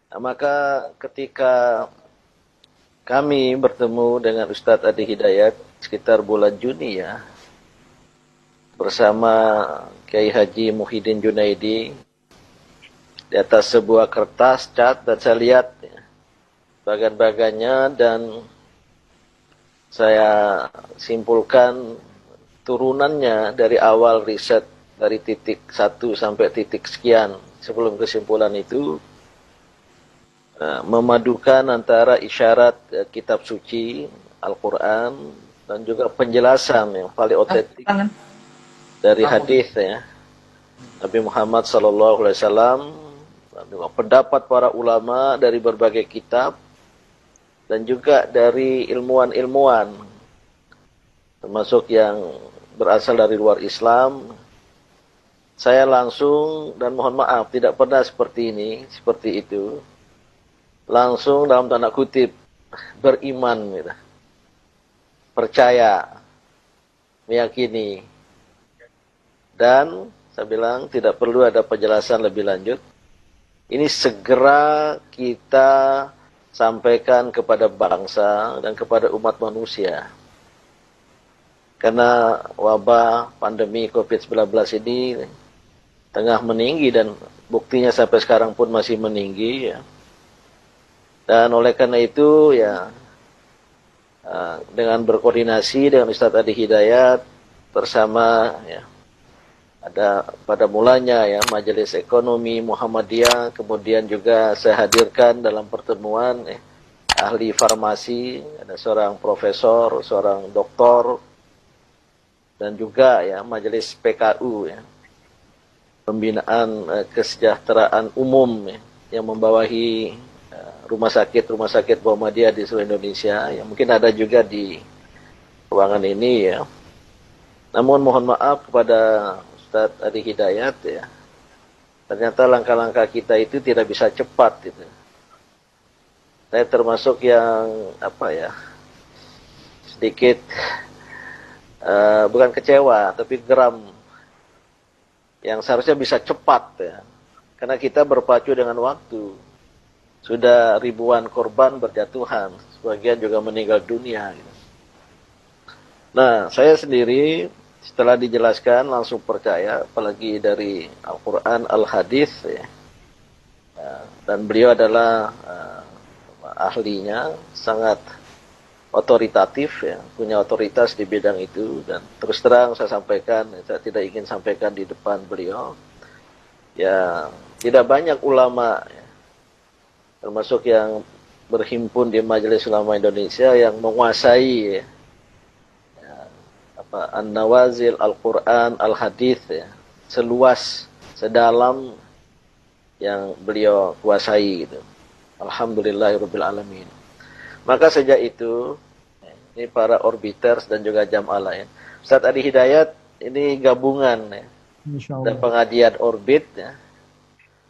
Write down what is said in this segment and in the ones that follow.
Nah, maka ketika kami bertemu dengan Ustadz Adi Hidayat sekitar bulan Juni ya, bersama Kiai Haji Muhyiddin Junaidi di atas sebuah kertas cat, dan saya lihat ya, bagan-bagannya, dan saya simpulkan turunannya dari awal riset dari titik 1 sampai titik sekian. Sebelum kesimpulan itu memadukan antara isyarat kitab suci Al-Quran dan juga penjelasan yang paling otentik dari hadis ya Nabi Muhammad SAW, pendapat para ulama dari berbagai kitab, dan juga dari ilmuwan-ilmuwan termasuk yang berasal dari luar Islam. Saya langsung, dan mohon maaf tidak pernah seperti ini, seperti itu, langsung dalam tanda kutip beriman gitu. Percaya, meyakini, dan saya bilang tidak perlu ada penjelasan lebih lanjut. Ini segera kita sampaikan kepada bangsa dan kepada umat manusia. Karena wabah pandemi COVID-19 ini tengah meninggi, dan buktinya sampai sekarang pun masih meninggi ya. Dan oleh karena itu ya, dengan berkoordinasi dengan Ustadz Adi Hidayat bersama ya, ada pada mulanya ya Majelis Ekonomi Muhammadiyah, kemudian juga saya hadirkan dalam pertemuan ahli farmasi, ada seorang profesor, seorang doktor, dan juga ya Majelis PKU ya, pembinaan kesejahteraan umum ya, yang membawahi rumah sakit Muhammadiyah di seluruh Indonesia, yang mungkin ada juga di ruangan ini ya. Namun mohon maaf kepada Ustadz Adi Hidayat ya, ternyata langkah-langkah kita itu tidak bisa cepat gitu. Saya termasuk yang sedikit bukan kecewa tapi geram, yang seharusnya bisa cepat ya, karena kita berpacu dengan waktu. Sudah ribuan korban berjatuhan, sebagian juga meninggal dunia gitu. Nah, saya sendiri setelah dijelaskan langsung percaya, apalagi dari Al-Quran, Al-Hadis ya. Dan beliau adalah ahlinya, sangat otoritatif ya, punya otoritas di bidang itu. Dan terus terang saya sampaikan, saya tidak ingin sampaikan di depan beliau ya, tidak banyak ulama ya, termasuk yang berhimpun di Majelis Ulama Indonesia yang menguasai ya, An-Nawazil, Al-Quran, Al-Hadis ya, seluas, sedalam yang beliau kuasai gitu. Alhamdulillahirabbil alamin. Maka sejak itu ini para orbiters dan juga jamaah lain, Ustadz Adi Hidayat ini gabungan ya, dan pengajian orbit ya.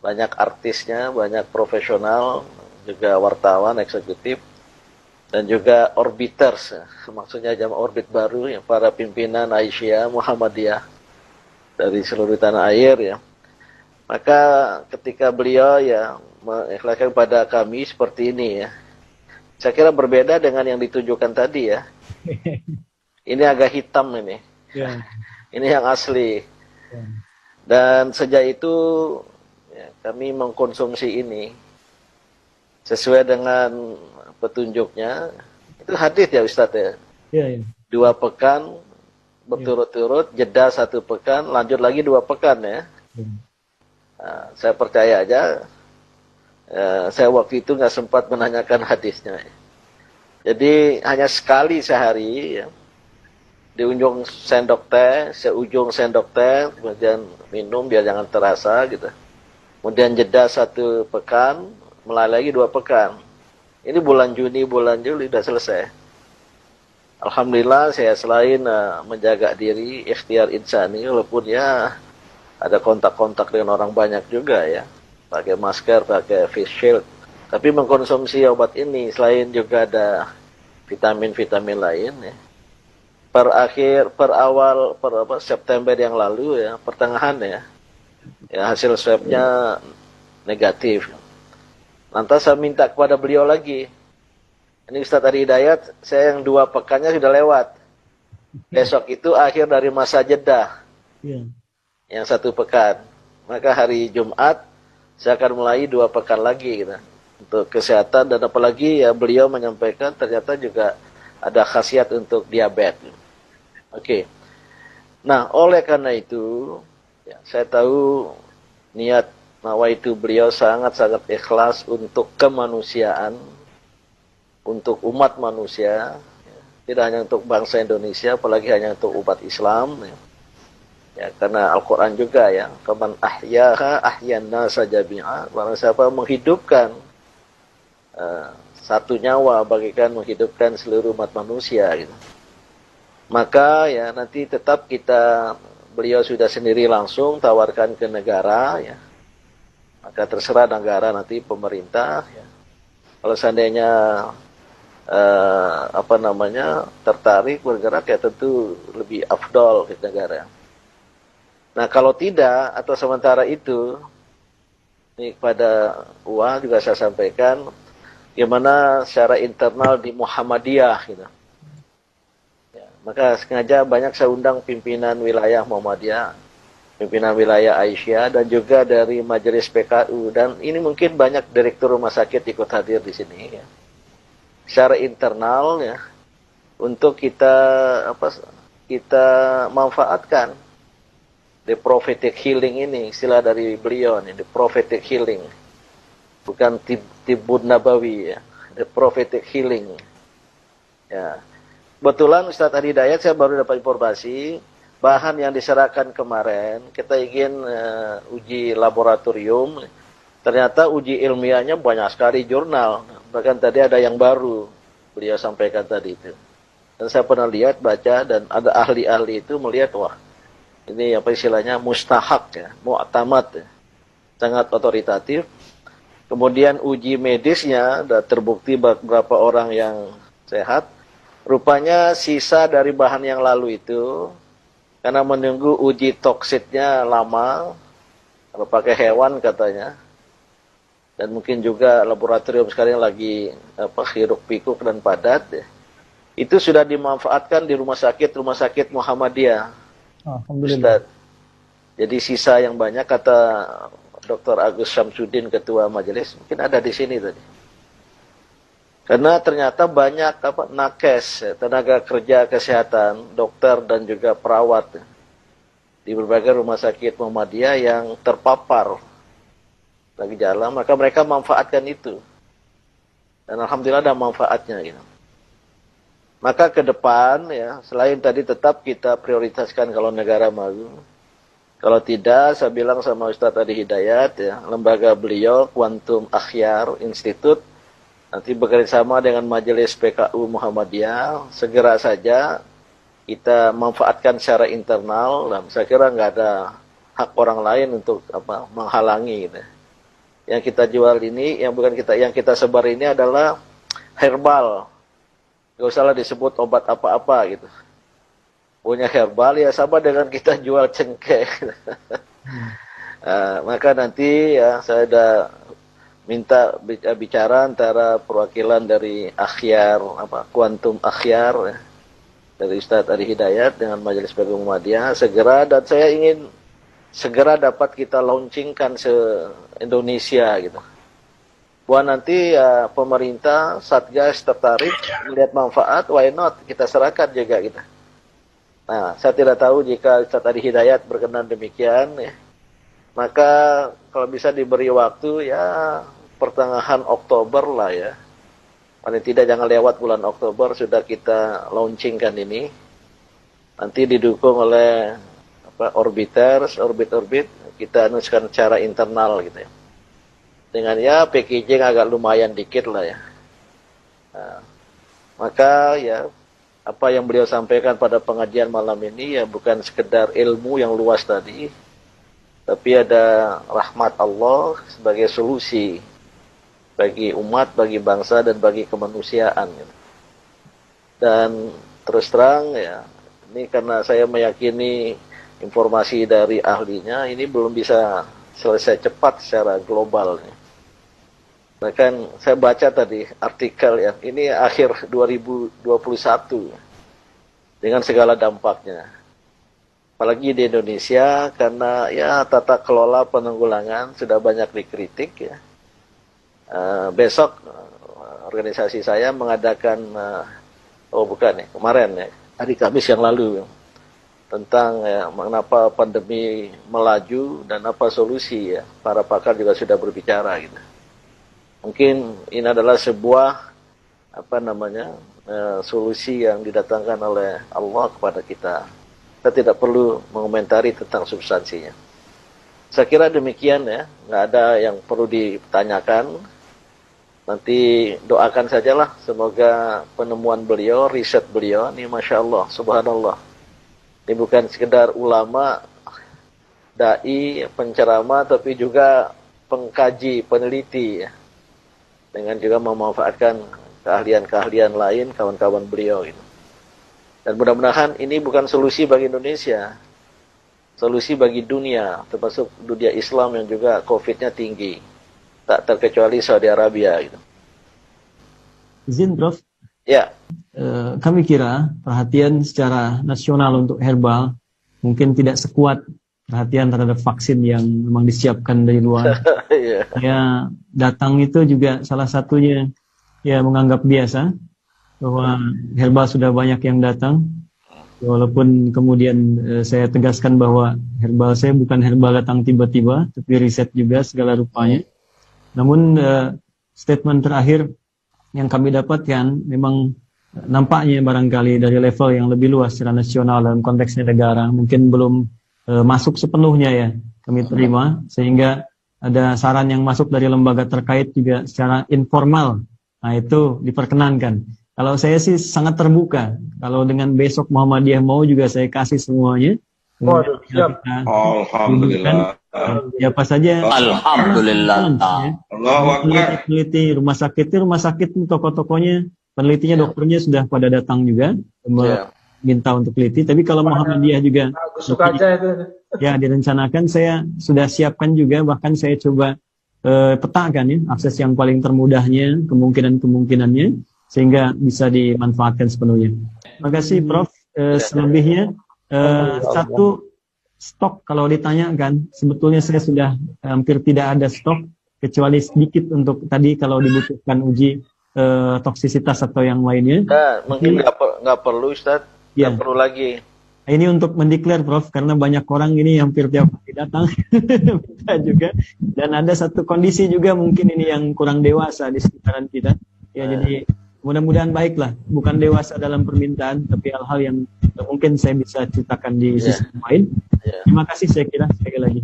Banyak artisnya, banyak profesional, juga wartawan, eksekutif, dan juga orbiters, ya. Maksudnya jamaah orbit baru, yang para pimpinan Aisyah, Muhammadiyah dari seluruh tanah air ya. Maka ketika beliau ya mengikhlaskan pada kami seperti ini ya, saya kira berbeda dengan yang ditujukan tadi ya. Ini agak hitam ini. Yeah. Ini yang asli. Yeah. Dan sejak itu ya, kami mengkonsumsi ini sesuai dengan petunjuknya. Itu hadis ya Ustadz ya. Yeah, yeah. 2 pekan berturut-turut, jeda 1 pekan, lanjut lagi 2 pekan ya. Yeah. Nah, saya percaya aja. Saya waktu itu nggak sempat menanyakan hadisnya. Jadi hanya sekali sehari ya, di ujung sendok teh, seujung sendok teh, kemudian minum biar jangan terasa gitu. Kemudian jeda 1 pekan, mulai lagi 2 pekan. Ini bulan Juni, bulan Juli udah selesai. Alhamdulillah saya selain menjaga diri, ikhtiar insani, walaupun ya ada kontak-kontak dengan orang banyak juga ya, pakai masker, pakai face shield. Tapi mengkonsumsi obat ini selain juga ada vitamin-vitamin lain ya. Per September yang lalu ya, pertengahan ya, hasil swabnya negatif. Lantas saya minta kepada beliau lagi. Ini Ustadz Ari Hidayat, saya yang 2 pekannya sudah lewat. Besok itu akhir dari masa jeda. Yang 1 pekan. Maka hari Jumat, saya akan mulai 2 pekan lagi gitu. Untuk kesehatan, dan apalagi ya beliau menyampaikan ternyata juga ada khasiat untuk diabetes. Oke. Nah, oleh karena itu, ya, saya tahu niat nawaitu beliau sangat-sangat ikhlas untuk kemanusiaan, untuk umat manusia, ya. Tidak hanya untuk bangsa Indonesia, apalagi hanya untuk umat Islam. Ya, ya karena Al-Quran juga ya, faman ahyaha ahyanna sajabi'a, barang siapa menghidupkan satu nyawa bagikan menghidupkan seluruh umat manusia gitu. Maka ya nanti tetap beliau sudah sendiri langsung tawarkan ke negara ya. Maka terserah negara nanti pemerintah ya. Kalau seandainya tertarik bergerak ya tentu lebih afdol ke negara. Nah kalau tidak atau sementara itu ini kepada UA juga saya sampaikan gimana secara internal di Muhammadiyah gitu. Ya, maka sengaja banyak saya undang pimpinan wilayah Muhammadiyah, pimpinan wilayah Aisyah, dan juga dari Majelis PKU, dan ini mungkin banyak direktur rumah sakit ikut hadir di sini ya. Secara internal ya, untuk kita manfaatkan the prophetic healing ini, istilah dari beliau nih, the prophetic healing. Bukan tibun nabawi ya, the prophetic healing. Ya. Kebetulan Ustadz Ari Hidayat saya baru dapat informasi bahan yang diserahkan kemarin kita ingin uji laboratorium. Ternyata uji ilmiahnya banyak sekali jurnal. Bahkan tadi ada yang baru beliau sampaikan tadi itu. Dan saya pernah lihat, baca, dan ada ahli-ahli itu melihat, wah ini apa istilahnya mustahak ya, mu'tamad ya. Sangat otoritatif. Kemudian uji medisnya sudah terbukti beberapa orang yang sehat. Rupanya sisa dari bahan yang lalu itu, karena menunggu uji toksiknya lama, kalau pakai hewan katanya, dan mungkin juga laboratorium sekarang lagi hiruk pikuk dan padat, ya, itu sudah dimanfaatkan di rumah sakit Muhammadiyah. Alhamdulillah. Ustaz. Jadi sisa yang banyak, kata Dr. Agus Syamsuddin, ketua majelis, mungkin ada di sini tadi. Karena ternyata banyak nakes, tenaga kerja kesehatan, dokter dan juga perawat di berbagai rumah sakit Muhammadiyah yang terpapar lagi jalan, maka mereka manfaatkan itu. Dan alhamdulillah ada manfaatnya gitu. Maka ke depan ya, selain tadi tetap kita prioritaskan kalau negara maju. Kalau tidak, saya bilang sama Ustadz Ari Hidayat, ya, lembaga beliau, Quantum Akhyar Institute, nanti bekerjasama dengan Majelis PKU Muhammadiyah, segera saja kita manfaatkan secara internal, dan saya kira nggak ada hak orang lain untuk menghalangi. Gitu. Yang kita jual ini, yang kita sebar ini adalah herbal, nggak usahlah disebut obat apa-apa gitu. Punya herbal ya sama dengan kita jual cengkeh. Maka nanti ya saya ada minta bicara antara perwakilan dari Akhyar, Quantum Akhyar ya, dari Ustadz Ari Hidayat dengan Majelis PKU Muhammadiyah segera, dan saya ingin segera dapat kita launchingkan se-Indonesia gitu. Buat nanti ya pemerintah, Satgas tertarik melihat manfaat, why not kita serahkan juga gitu. Nah, saya tidak tahu jika Ustadz Ari Hidayat berkenan demikian, ya. Maka kalau bisa diberi waktu, ya pertengahan Oktober lah ya. Paling tidak jangan lewat bulan Oktober, sudah kita launchingkan ini. Nanti didukung oleh orbit, kita anunskan secara internal gitu ya. Dengan ya packaging agak lumayan dikit lah ya. Nah, maka ya, apa yang beliau sampaikan pada pengajian malam ini ya bukan sekedar ilmu yang luas tadi, tapi ada rahmat Allah sebagai solusi bagi umat, bagi bangsa, dan bagi kemanusiaan. Dan terus terang ya, ini karena saya meyakini informasi dari ahlinya, ini belum bisa selesai cepat secara global. Bahkan saya baca tadi artikel ya, ini akhir 2021 dengan segala dampaknya. Apalagi di Indonesia karena ya tata kelola penanggulangan sudah banyak dikritik ya. Besok organisasi saya mengadakan kemarin ya, hari Kamis yang lalu tentang ya, mengapa pandemi melaju dan apa solusi ya. Para pakar juga sudah berbicara gitu. Mungkin ini adalah sebuah solusi yang didatangkan oleh Allah kepada kita. Kita tidak perlu mengomentari tentang substansinya. Saya kira demikian ya, nggak ada yang perlu ditanyakan. Nanti doakan sajalah, semoga penemuan beliau, riset beliau, ini Masya Allah, Subhanallah. Ini bukan sekedar ulama, dai, penceramah, tapi juga pengkaji, peneliti ya. Dengan juga memanfaatkan keahlian-keahlian lain, kawan-kawan beliau gitu. Dan mudah-mudahan ini bukan solusi bagi Indonesia, solusi bagi dunia, termasuk dunia Islam yang juga COVID-nya tinggi. Tak terkecuali Saudi Arabia gitu. Izin Prof. Ya. Kami kira perhatian secara nasional untuk herbal mungkin tidak sekuat perhatian terhadap vaksin yang memang disiapkan dari luar. Yeah. Ya, datang itu juga salah satunya ya menganggap biasa bahwa herbal sudah banyak yang datang. Walaupun kemudian saya tegaskan bahwa herbal saya bukan herbal datang tiba-tiba, tapi riset juga segala rupanya. Namun statement terakhir yang kami dapatkan memang nampaknya barangkali dari level yang lebih luas secara nasional dalam konteksnya negara mungkin belum masuk sepenuhnya ya kami terima, sehingga ada saran yang masuk dari lembaga terkait juga secara informal. Nah itu diperkenankan. Kalau saya sih sangat terbuka. Kalau dengan besok Muhammadiyah mau juga saya kasih semuanya. Waduh, siap. Alhamdulillah. Siapa saja. Alhamdulillah. Peneliti rumah sakit toko-tokonya, penelitinya, dokternya sudah pada datang juga minta untuk teliti. Tapi kalau Muhammadiyah juga suka aja itu. Ya direncanakan, saya sudah siapkan juga, bahkan saya coba petakan ya akses yang paling termudahnya, kemungkinannya sehingga bisa dimanfaatkan sepenuhnya. Terima kasih Prof. Selebihnya satu stok kalau ditanyakan, sebetulnya saya sudah hampir tidak ada stok kecuali sedikit untuk tadi kalau dibutuhkan uji toksisitas atau yang lainnya. Nah, mungkin nggak perlu Ustaz, nggak perlu lagi. Ini untuk mendeklar Prof, karena banyak orang ini hampir tiap hari datang kita juga, dan ada satu kondisi juga mungkin ini yang kurang dewasa di sekitaran kita. Ya jadi mudah-mudahan baiklah, bukan dewasa dalam permintaan, tapi hal-hal yang mungkin saya bisa ceritakan di sisi lain. Terima kasih saya kira sekali lagi.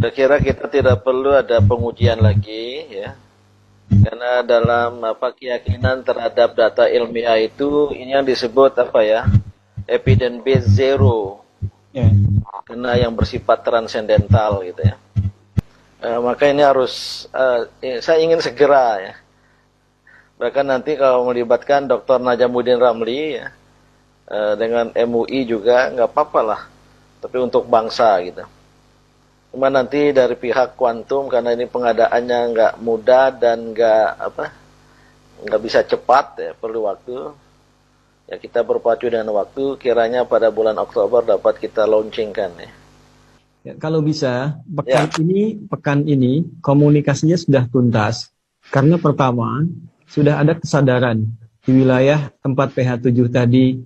Saya kira kita tidak perlu ada pengujian lagi ya. Karena dalam keyakinan terhadap data ilmiah itu ini yang disebut evidence base zero. Karena yang bersifat transendental gitu ya. Maka ini harus saya ingin segera ya. Bahkan nanti kalau melibatkan Dr. Najamuddin Ramli ya, dengan MUI juga nggak apa-apa lah. Tapi untuk bangsa gitu. Cuma nanti dari pihak kuantum karena ini pengadaannya nggak mudah dan nggak bisa cepat ya, perlu waktu. Ya kita berpacu dengan waktu, kiranya pada bulan Oktober dapat kita launchingkan ya. Ya kalau bisa pekan ini komunikasinya sudah tuntas karena pertama sudah ada kesadaran di wilayah tempat PH7 tadi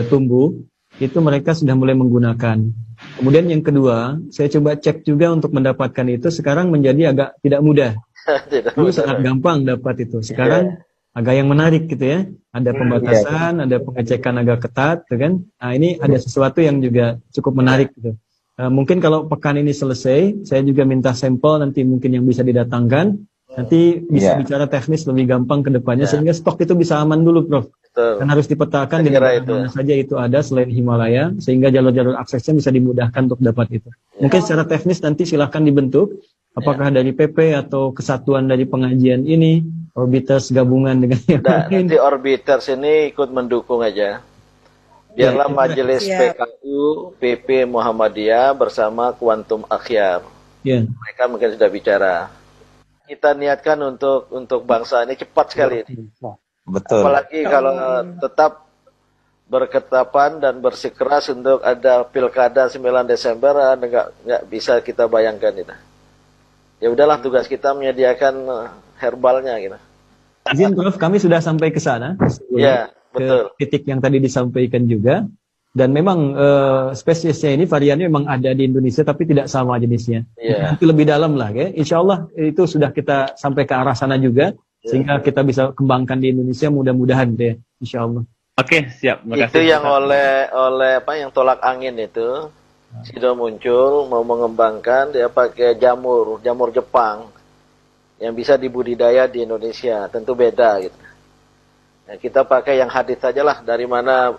tumbuh, itu mereka sudah mulai menggunakan. Kemudian yang kedua, saya coba cek juga untuk mendapatkan itu sekarang menjadi agak tidak mudah. Dulu sangat gampang dapat itu. Sekarang agak yang menarik gitu ya. Ada pembatasan, ada pengecekan agak ketat, gitu kan. Nah ini ada sesuatu yang juga cukup menarik gitu. Mungkin kalau pekan ini selesai, saya juga minta sampel nanti mungkin yang bisa didatangkan. Nanti bisa bicara teknis lebih gampang ke depannya sehingga stok itu bisa aman dulu Prof. Dan harus dipetakan di mana saja itu ada selain Himalaya sehingga jalur-jalur aksesnya bisa dimudahkan untuk dapat itu. Mungkin secara teknis nanti silahkan dibentuk apakah dari PP atau kesatuan dari pengajian ini, Orbiters gabungan dengan yang lain. Nanti Orbiters ini ikut mendukung aja. Biarlah majelis PKU, PP Muhammadiyah bersama Kuantum Akhyar. Mereka mungkin sudah bicara. kita niatkan untuk bangsa ini cepat sekali ini. Betul. Apalagi kalau tetap berketapan dan bersikeras untuk ada pilkada 9 Desember, nggak bisa kita bayangkan itu. Ya udahlah, tugas kita menyediakan herbalnya gitu. Izin Prof, kami sudah sampai ke sana. Ya, betul. Ke titik yang tadi disampaikan juga. Dan memang spesiesnya ini variannya memang ada di Indonesia tapi tidak sama jenisnya. Yeah. Nanti lebih dalam lah ya. Insya Allah itu sudah kita sampai ke arah sana juga. Sehingga kita bisa kembangkan di Indonesia mudah-mudahan deh. Insya Allah. Oke, siap. Makasih. Itu yang oleh apa yang tolak angin itu. Sudah muncul mau mengembangkan, dia pakai jamur Jepang yang bisa dibudidaya di Indonesia. Tentu beda gitu. Nah, kita pakai yang hadis saja lah, dari mana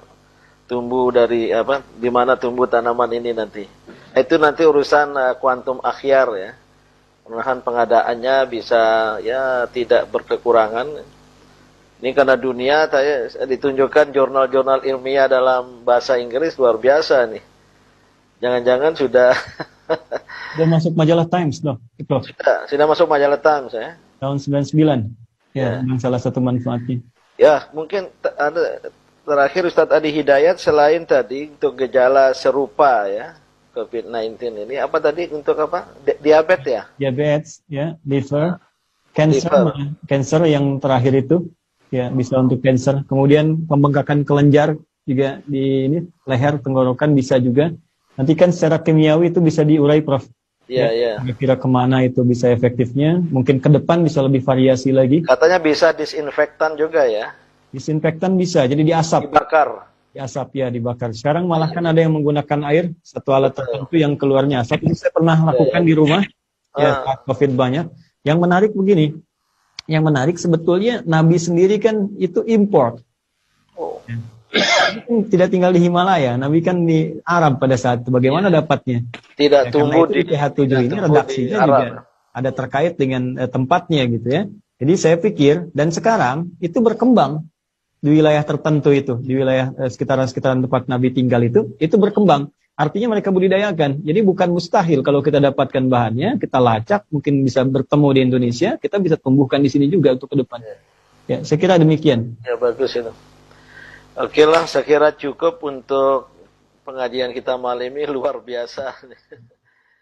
tumbuh, dari apa, di mana tumbuh tanaman ini nanti. Itu nanti urusan kuantum akhyar ya. Mudah-mudahan pengadaannya bisa ya tidak berkekurangan. Ini karena dunia saya ditunjukkan jurnal-jurnal ilmiah dalam bahasa Inggris luar biasa nih. Jangan-jangan sudah Sudah masuk majalah Times loh. sudah masuk majalah Times ya. Tahun 99. Ya, memang salah satu manfaatnya. Ya, mungkin ada terakhir Ustadz Adi Hidayat, selain tadi untuk gejala serupa ya COVID-19 ini, apa tadi untuk apa? Diabetes ya? Diabetes, ya, liver, cancer yang terakhir itu, ya bisa untuk cancer. Kemudian pembengkakan kelenjar juga di ini leher, tenggorokan bisa juga. Nanti kan secara kimiawi itu bisa diurai, Prof. Iya, iya. Kira-kira kemana itu bisa efektifnya? Mungkin ke depan bisa lebih variasi lagi. Katanya bisa disinfektan juga ya? Disinfektan bisa, jadi diasap. Dibakar. Diasap ya, dibakar. Sekarang malah kan ada yang menggunakan air, satu alat tertentu yang keluarnya asap. Itu saya pernah lakukan di rumah, ya COVID banyak. Yang menarik begini, yang menarik sebetulnya Nabi sendiri kan itu import. Oh. Tidak tinggal di Himalaya, Nabi kan di Arab pada saat itu. Bagaimana dapatnya? Tidak Ya, tumbuh di PH7 ini redaksinya juga ada terkait dengan tempatnya gitu ya. Jadi saya pikir, dan sekarang itu berkembang di wilayah tertentu itu, di wilayah sekitaran tempat Nabi tinggal itu berkembang. Artinya mereka budidayakan. Jadi bukan mustahil kalau kita dapatkan bahannya, kita lacak, mungkin bisa bertemu di Indonesia, kita bisa tumbuhkan di sini juga untuk ke depan. Ya, saya kira demikian. Ya, bagus itu. Oke lah, saya kira cukup untuk pengajian kita malam ini, luar biasa.